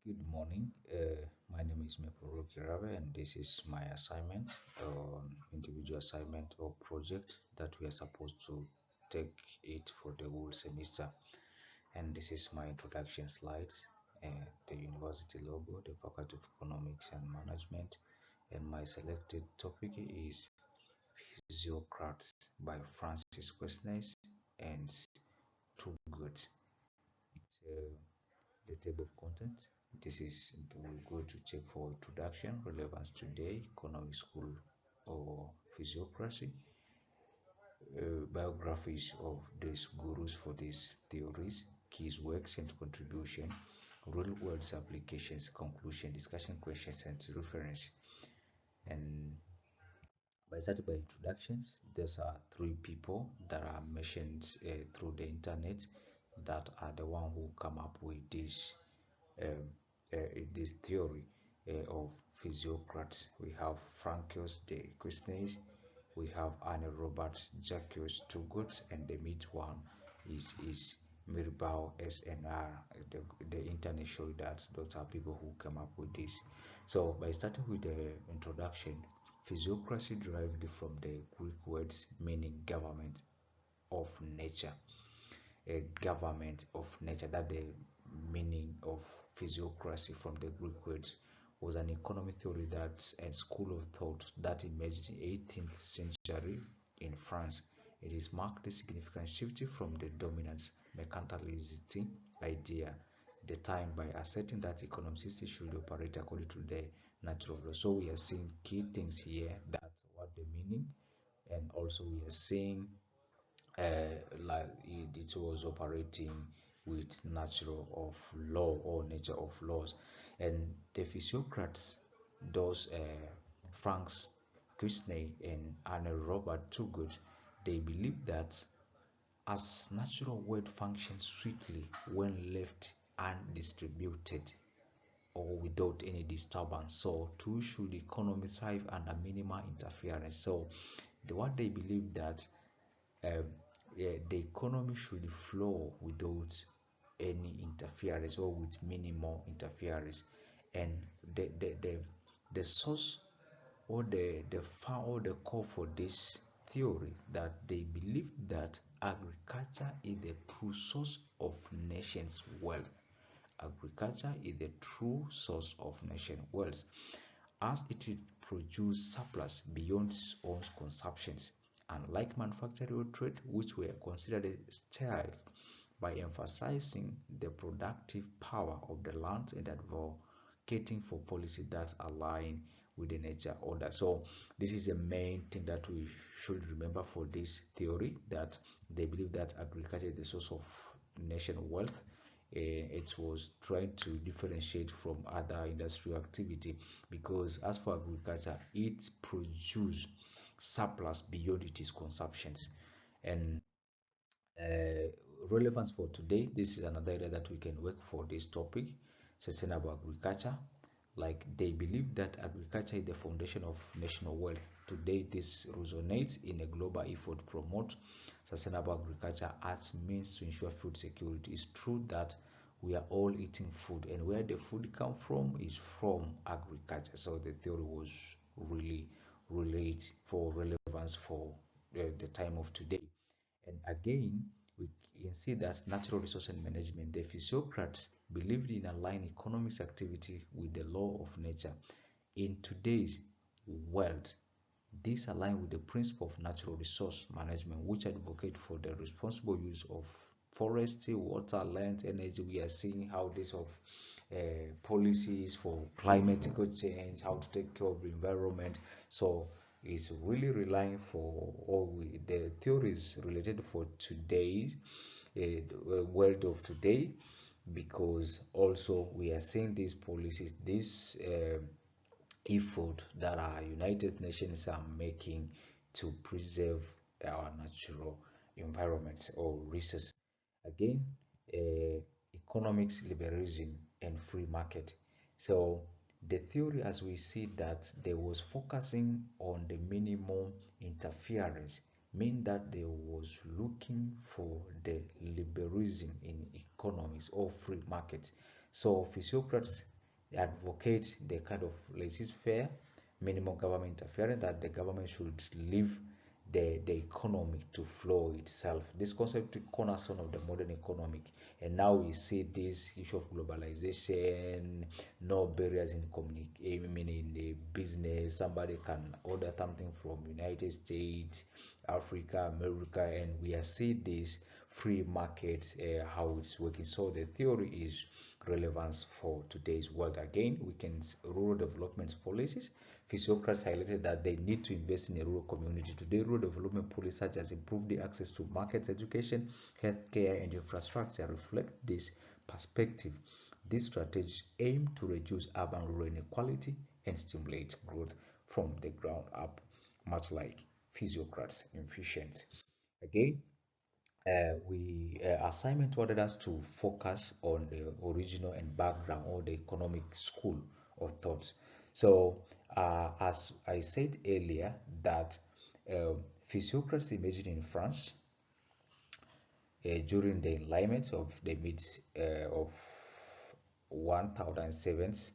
Good morning. My name is Meporoo Kirave, and this is my assignment, individual assignment or project that we are supposed to take it for the whole semester. And this is my introduction slides, the university logo, the Faculty of Economics and Management, and my selected topic is Physiocrats by Francis Quesnay and Turgot. So the table of contents. This is we'll go to check for introduction, relevance today, economic school or physiocracy, biographies of these gurus for these theories, keys, works and contribution, real world applications, conclusion, discussion questions and reference. And by starting by introductions, those are three people that are mentioned through the internet that are the one who come up with um, this theory of physiocrats. We have Francois de Quesnay, we have Anne Robert Jacques Turgot, and the mid one is Mirbao SNR. The internet show that those are people who come up with this. So by starting with the introduction, physiocracy derived from the Greek words meaning government of nature. A government of nature, that the meaning of physiocracy from the Greek words was an economic theory that and school of thought that emerged in the 18th century in France. It is marked a significant shift from the dominant mercantilist idea the time by asserting that economic systems should operate according to the natural law. So we are seeing key things here. That's what the meaning, and also we are seeing like it was operating with natural of law or nature of laws. And the physiocrats, those Franks Quesnay and Anne Robert Turgot, they believe that as natural world functions swiftly when left undistributed or without any disturbance, so too should economy thrive under minimal interference. So what they believe that um, the economy should flow without any interference or with minimal interference. And the source or the core for this theory, that they believe that agriculture is the true source of nations wealth. Agriculture is the true source of nation wealth, as it produces surplus beyond its own consumptions, unlike manufacturing or trade, which were considered sterile, by emphasizing the productive power of the land and advocating for policy that align with the nature order. So this is the main thing that we should remember for this theory, that they believe that agriculture is the source of nation wealth. It was trying to differentiate from other industrial activity, because as for agriculture, it produces surplus beyond its consumptions. And uh, relevance for today, this is another area that we can work for this topic, sustainable agriculture. Like, they believe that agriculture is the foundation of national wealth. Today this resonates in a global effort to promote sustainable agriculture as means to ensure food security. It's true that we are all eating food, and where the food come from is from agriculture. So the theory was really relate for relevance for the time of today. And again, we can see that natural resource and management, the physiocrats believed in aligning economics activity with the law of nature. In today's world, this aligns with the principle of natural resource management, which advocate for the responsible use of forestry, water, land, energy. We are seeing how this of policies for climatical change, how to take care of the environment. So it's really relying for all the theories related for today's world of today, because also we are seeing these policies, this effort that our United Nations are making to preserve our natural environments or resources. Again, economics, liberalism, and free market. So the theory, as we see that they was focusing on the minimum interference, mean that they was looking for the liberalism in economics or free market. So physiocrats advocate the kind of laissez-faire, minimum government interference, that the government should leave the economy to flow itself. This concept is cornerstone of the modern economic. And now we see this issue of globalization, no barriers in communication. I mean, in the business, somebody can order something from United States, Africa, America, and we are seeing this free market, how it's working. So the theory is relevance for today's world. Again, we can rural development policies. Physiocrats highlighted that they need to invest in a rural community. Today, rural development policies such as improved access to markets, education, healthcare, and infrastructure reflect this perspective. These strategies aim to reduce urban-rural inequality and stimulate growth from the ground up, much like Physiocrats' efficient. Again, we assignment ordered us to focus on the original and background or the economic school of thoughts. So, as I said earlier, that uh, Physiocrats emerged in France during the enlightenment of the mid of 1007s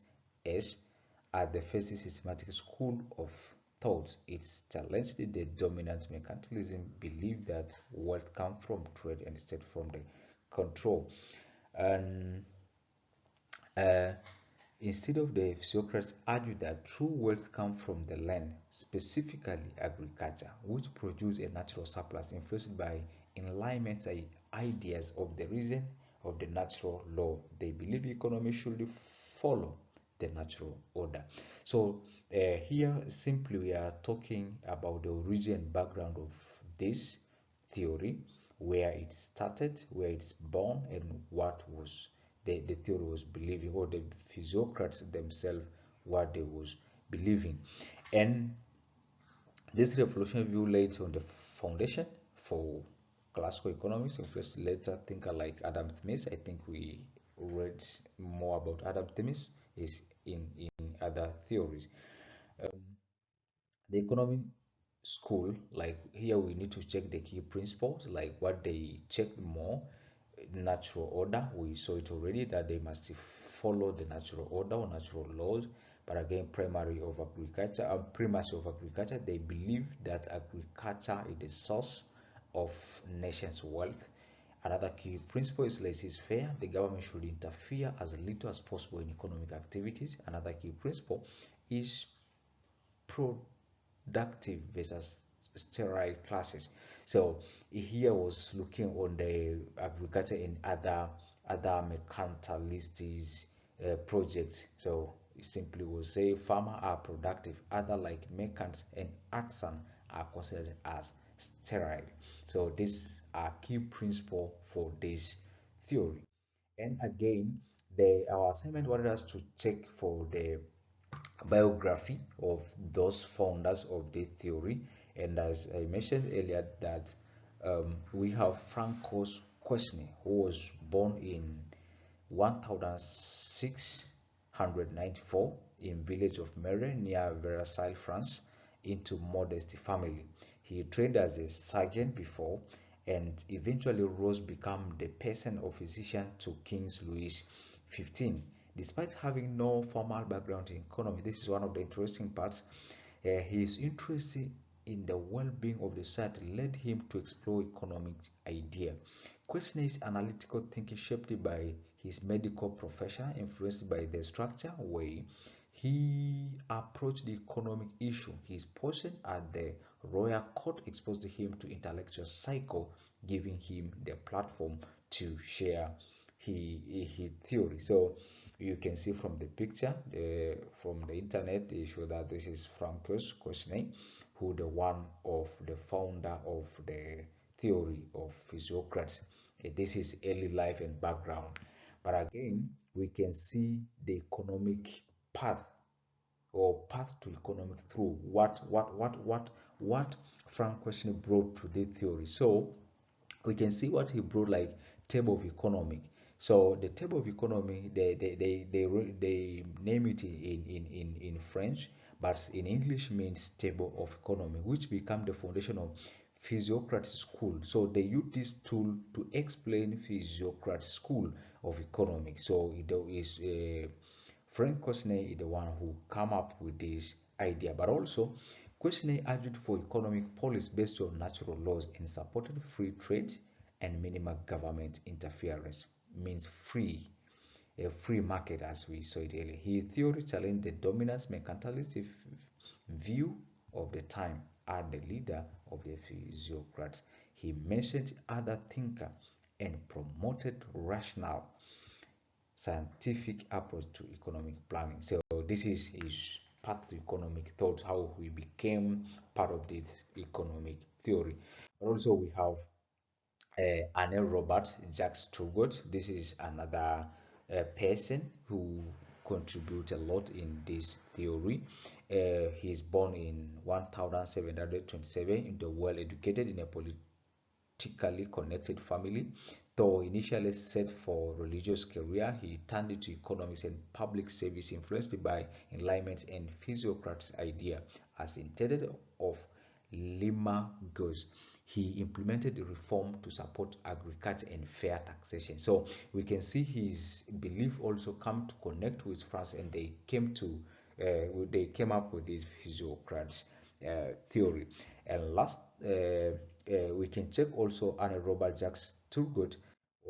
at the first systematic school of thought. It challenged the dominant mercantilism belief that wealth comes from trade and instead from the control. And uh, instead of the Socrates argued that true wealth comes from the land, specifically agriculture, which produce a natural surplus influenced by enlightenment ideas of the reason of the natural law. They believe economy should follow the natural order. So here simply we are talking about the origin and background of this theory, where it started, where it's born, and what was the theory was believing, or the Physiocrats themselves what they was believing. And this revolutionary view laid on the foundation for classical economics, and first later thinker like Adam Smith. I think we read more about Adam Smith is in other theories. Um, the economic school, like here we need to check the key principles, like what they checked more. Natural order, we saw it already that they must follow the natural order or natural laws. But again, primary of agriculture primacy of agriculture, they believe that agriculture is the source of nation's wealth. Another key principle is laissez-faire. The government should interfere as little as possible in economic activities. Another key principle is productive versus sterile classes. So here was looking on the agriculture and other mercantilist projects. So it simply will say farmers are productive, other like merchants and artisans are considered as sterile. So these are key principle for this theory. And again, our assignment wanted us to check for the biography of those founders of the theory. And as I mentioned earlier, that we have Francois Quesnay, who was born in 1694 in village of Mere near Versailles, France, into modest family. He trained as a surgeon before and eventually rose become the personal physician to King Louis XV. Despite having no formal background in economy, this is one of the interesting parts. His interest in the well-being of the society led him to explore economic idea. Question's analytical thinking shaped by his medical profession, influenced by the structure way he approached the economic issue. His position at the royal court exposed him to intellectual cycle, giving him the platform to share his theory. So you can see from the picture from the internet, they show that this is Francois Quesnay, who the one of the founder of the theory of Physiocrats. This is early life and background. But again, we can see the economic path or path to economic through what Frank Quesnay brought to the theory. So we can see what he brought, like table of economic. So the table of economy, they name it in French, but in English means table of economy, which become the foundation of Physiocrats school. So they use this tool to explain Physiocrats school of economics. So it is Frank Quesnay is the one who come up with this idea, but also Quesnay argued for economic policy based on natural laws and supported free trade and minimal government interference. Means free, a free market as we saw it earlier. His theory challenged the dominant mercantilist view of the time as the leader of the Physiocrats. He mentioned other thinkers and promoted rational scientific approach to economic planning. So this is his path to economic thought, how we became part of this economic theory. Also, we have Anne Robert Jacques Turgot. This is another person who contributes a lot in this theory. He's born in 1727 in the well educated in a politically connected family. Though initially set for religious career, he turned into economics and public service influenced by Enlightenment and Physiocrats idea as intended of Lima goes. He implemented reform to support agriculture and fair taxation. So we can see his belief also come to connect with France, and they came up with this Physiocrats theory. And last, we can check also Anne Robert Jacques Turgot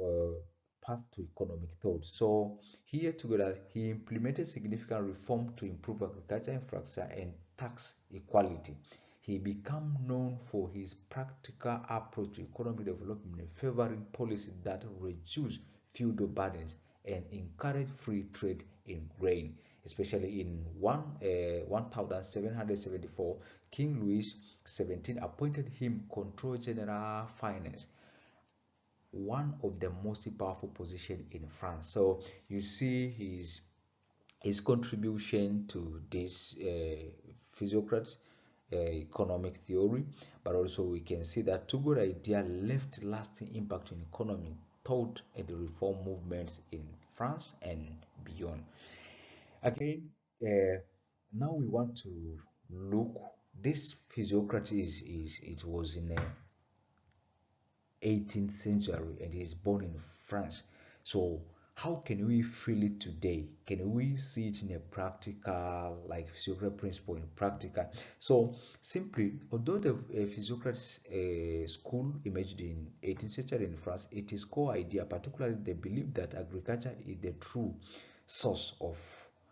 uh, path to economic thought. So here together, he implemented significant reform to improve agriculture infrastructure and tax equality. He became known for his practical approach to economic development, favoring policies that reduce feudal burdens and encourage free trade in grain. Especially in 1774, King Louis XVII appointed him Control General Finance, one of the most powerful positions in France. So you see his contribution to this Physiocrats economic theory, but also we can see that Turgot idea left lasting impact in economic thought and the reform movements in France and beyond. Again, now we want to look. This Physiocrats is it was in a 18th century and is born in France. So how can we feel it today? Can we see it in a practical, like Physiocrates principle in practical? So simply, although the Physiocrates school emerged in 18th century in France, it is core idea, particularly the belief that agriculture is the true source of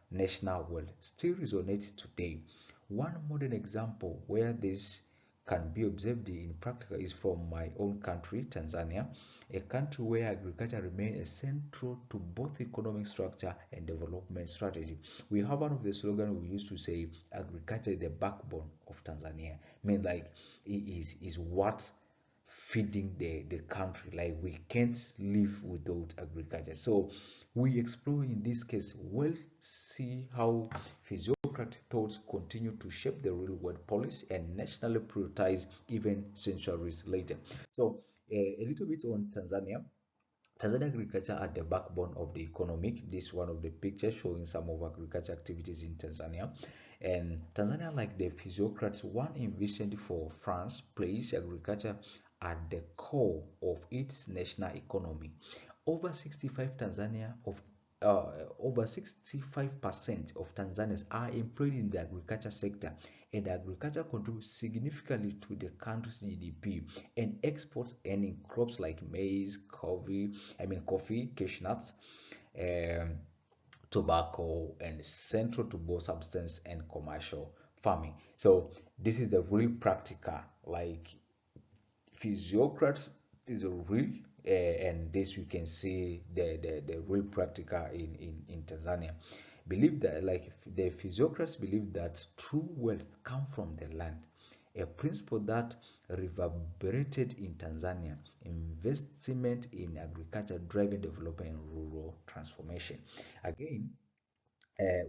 national wealth, still resonates today. One modern example where this can be observed in practical is from my own country, Tanzania, a country where agriculture remains central to both economic structure and development strategy. We have one of the slogans we used to say, agriculture is the backbone of Tanzania. I mean, like, it is what feeding the country. Like, we can't live without agriculture. So we explore in this case, we'll see how physiocratic thoughts continue to shape the real world policy and nationally prioritize even centuries later. So a little bit on Tanzania. Tanzania agriculture at the backbone of the economic. This is one of the pictures showing some of agriculture activities in Tanzania. And Tanzania, like the physiocrats, one envisioned for France, placed agriculture at the core of its national economy. Over 65 Tanzania of Over 65% of Tanzanians are employed in the agriculture sector, and agriculture contributes significantly to the country's GDP and exports, earning crops like maize, coffee, cashew nuts, um, tobacco, and central to both substance and commercial farming. So this is the real practical, like physiocrats is a real, and this you can see the real practical in Tanzania. Believe that, like, the physiocrats believe that true wealth comes from the land, a principle that reverberated in Tanzania. Investment in agriculture driving development and rural transformation. Again,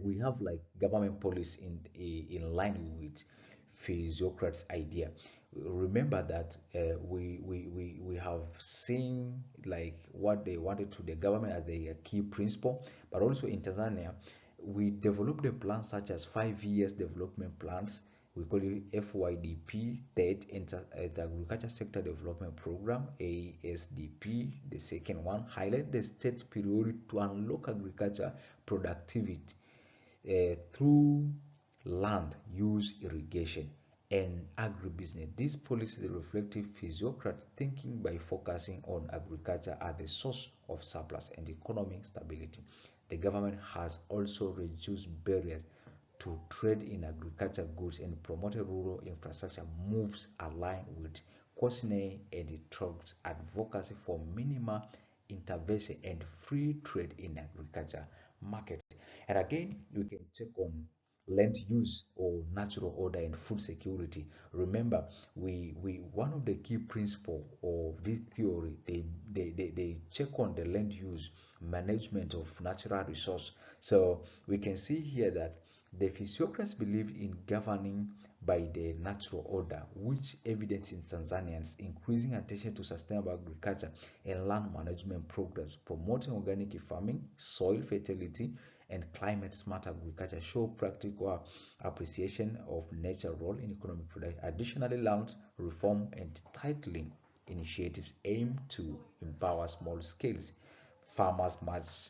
we have like government policy in line with physiocrats idea. Remember that we have seen like what they wanted to the government as a key principle, but also in Tanzania we developed a plan such as 5 years development plans. We call it FYDP, third agriculture sector development program, ASDP. The second one highlight the state's priority to unlock agriculture productivity through land use, irrigation, and agribusiness. These policies reflect physiocrat thinking by focusing on agriculture as the source of surplus and economic stability. The government has also reduced barriers to trade in agriculture goods and promoted rural infrastructure moves aligned with Quesnay and the Turgot's advocacy for minimal intervention and free trade in agriculture market. And again, we can check on land use or natural order and food security. Remember, we one of the key principle of this theory, they check on the land use, management of natural resource. So we can see here that the physiocrats believe in governing by the natural order, which evidence in Tanzanians increasing attention to sustainable agriculture and land management programs, promoting organic farming, soil fertility, and climate smart agriculture show practical appreciation of nature's role in economic production. Additionally, land reform and titling initiatives aim to empower small scales farmers much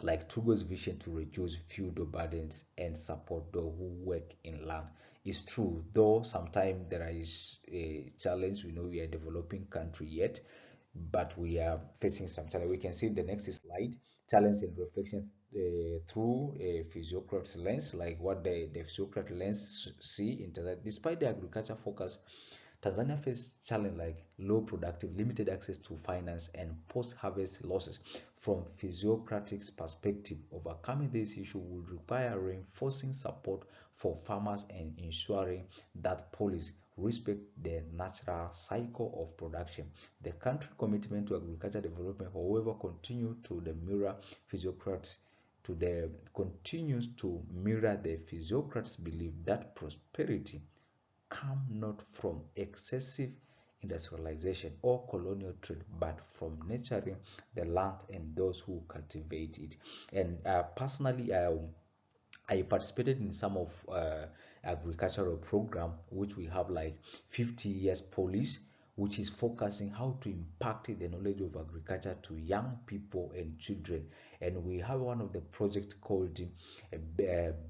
like Turgot's vision to reduce feudal burdens and support those who work in land is true, though sometimes there is a challenge. We know we are a developing country yet, but we are facing some challenge. We can see the next slide, challenge and reflection through a physiocrat's lens, like what the physiocrat lens see into that. Despite the agriculture focus, Tanzania faces challenges like low productive, limited access to finance, and post-harvest losses. From physiocratic perspective, overcoming this issue would require reinforcing support for farmers and ensuring that policies respect the natural cycle of production. The country commitment to agricultural development, however, continues to mirror the physiocrats' belief that prosperity come not from excessive industrialization or colonial trade, but from nurturing the land and those who cultivate it. And personally, I participated in some of agricultural program which we have like 50 years policy, which is focusing how to impact the knowledge of agriculture to young people and children. And we have one of the project called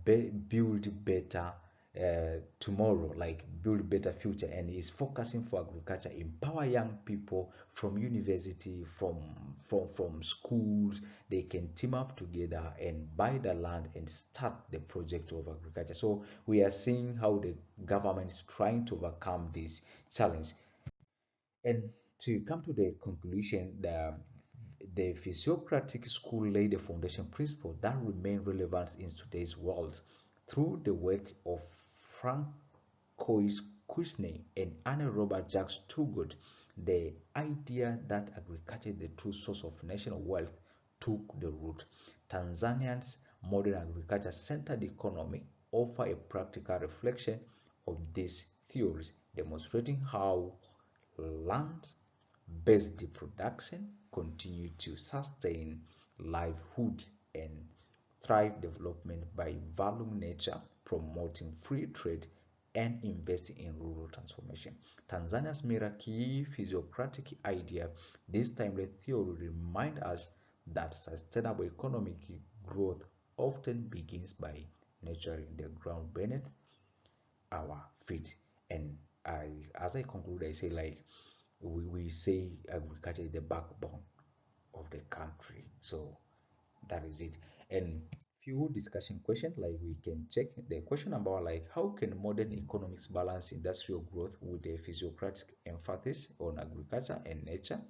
Build Better Tomorrow, like build better future, and is focusing for agriculture, empower young people from university, from schools. They can team up together and buy the land and start the project of agriculture. So we are seeing how the government is trying to overcome this challenge. And to come to the conclusion, the physiocratic school laid the foundation principle that remain relevant in today's world through the work of Francois Quesnay and Anne Robert Jacques Turgot. The idea that agriculture is the true source of national wealth took the root. Tanzania's modern agriculture-centered economy offer a practical reflection of these theories, demonstrating how land-based production continue to sustain livelihood and thrive development by valuing nature, promoting free trade, and investing in rural transformation. Tanzania's key physiocratic idea, this timely theory, remind us that sustainable economic growth often begins by nurturing the ground beneath our feet. And as I conclude, I say like we say agriculture is the backbone of the country. So that is it. And few discussion questions, like we can check the question about like how can modern economics balance industrial growth with a physiocratic emphasis on agriculture and nature.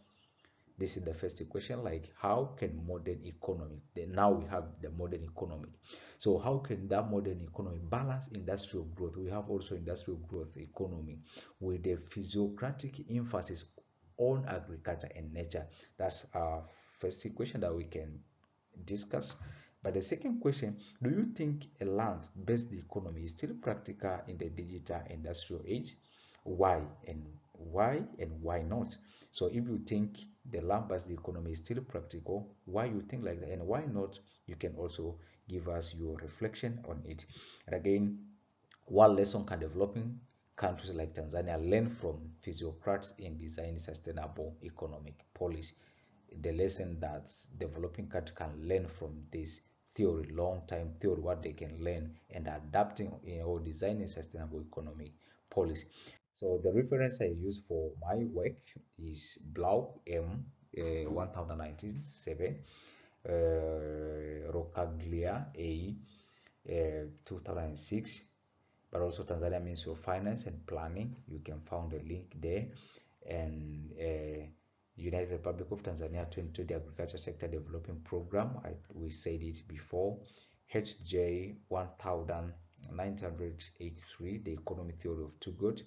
This is the first question, like how can modern economy, now we have the modern economy, so how can that modern economy balance industrial growth? We have also industrial growth economy with the physiocratic emphasis on agriculture and nature. That's our first question that we can discuss. But the second question, do you think a land-based economy is still practical in the digital industrial age? Why and why not? So if you think the land-based economy is still practical, why you think like that and why not? You can also give us your reflection on it. And again, what lesson can developing countries like Tanzania learn from physiocrats in designing sustainable economic policy? The lesson that developing country can learn from this theory, long-time theory, what they can learn, and adapting, or designing sustainable economic policy. So the reference I use for my work is Blau M 1097, Rocaglia A 2006, but also Tanzania Ministry of Finance and Planning. You can find a link there, and United Republic of Tanzania 2020 Agriculture Sector Development Program. We said it before. HJ 1983, The Economy Theory of Turgot.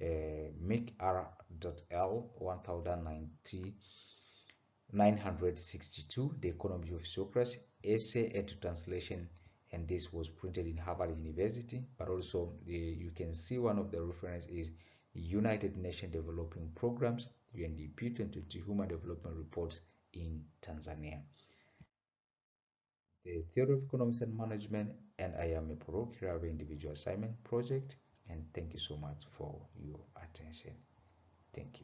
Mick R.L 1962, The Economy of Physiocrats, essay and translation, and this was printed in Harvard University. But also you can see one of the references is United Nations Developing Programs, UNDP 2020 Human Development Reports in Tanzania. The Theory of Economics and Management, and I am Meporoo, Kirave Individual Assignment Project, and thank you so much for your attention. Thank you.